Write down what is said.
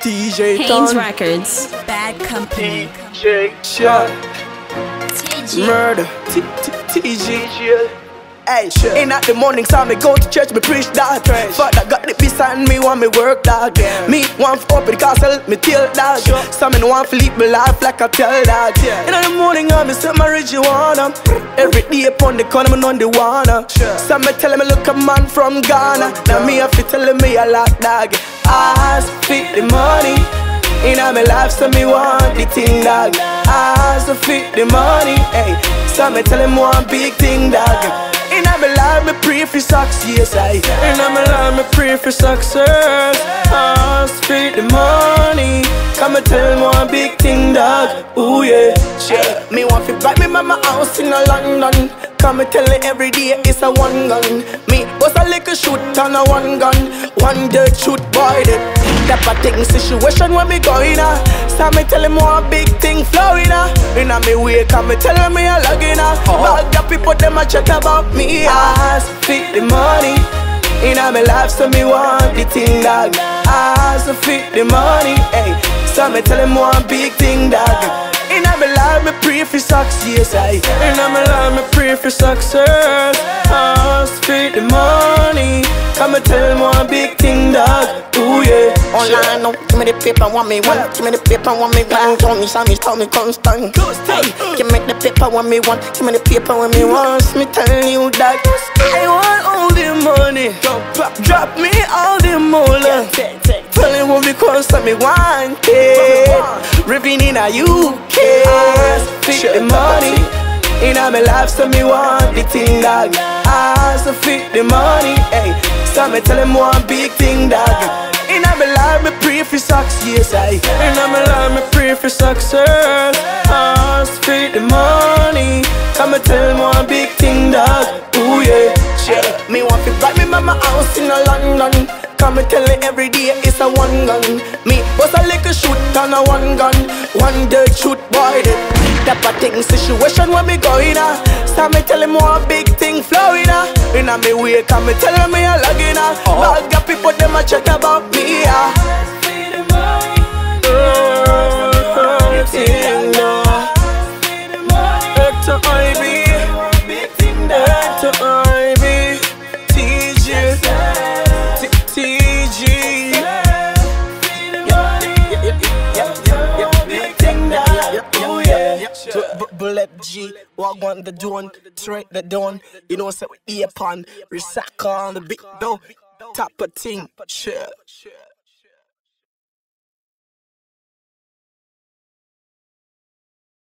DJ Haynes Records. Bad Company. DJ Shot. Murder. TG. Hey, in at the morning, so me go to church, me preach that. Father got the peace and me want me work that. Me want to open the castle, me tell that. Some me want to live my life like I tell that. In the morning, I me set my marijuana. Every day upon the corner, me on the wanna. Some me tell me look a man from Ghana. Now me have to tell me a lot dog. I fit the money. In my life, so me want the thing dog. I fit the money. Hey, some me tell him one big thing dog. In my life, me pray for success, In my life, me pray for success. I split the money. Come and tell me one big thing, dog. Ooh yeah, me want to buy me mama house in a London. Come and tell me every day it's a one gun. Me was a little shoot on a one gun. One dead shoot boy dead. That a thing situation when me going so me tell him one big thing flowing in a me way, come me tell me a login Bag the people them a chat about me. I fit the money. In a me life so me want the thing dog. I fit the money. Hey, so me tell him one big thing dog. In a me life me pray for success. In a me life me pray for success. I fit the money. Come and tell me one big thing dog. Ooh yeah. Online, no, give me the paper, want me one. Give me the paper, want me one. Tell me, tell me constant. Hey, give me the paper, want me one. Give me the paper, want me one. Me tell you that I want all the money. Drop me all the moolah. Tell me what because me want it. Ripping in a UK. Fit the money. In a me life, so me want the thing dog. I fit the money. Hey, so me tell him one big thing dog. In a me life, me pray for success. In a me life, me pray for success. I fit the money. Come and tell him one big thing dog. Ooh yeah. Me want to buy me mama house in a London. Come and tell me every day it's a one gun. Me was a little shoot on a one gun. One dead shoot boy dead. That a thing situation when me going so me tell him one big thing flowing in a me way, come me tell me a login Bag the people them a chat about me Hector Ivy, Hector Ivy, TG. Bullet G, walk on the dawn, straight the dawn. You know, say we upon, resack on the big dough, top of thing, shit.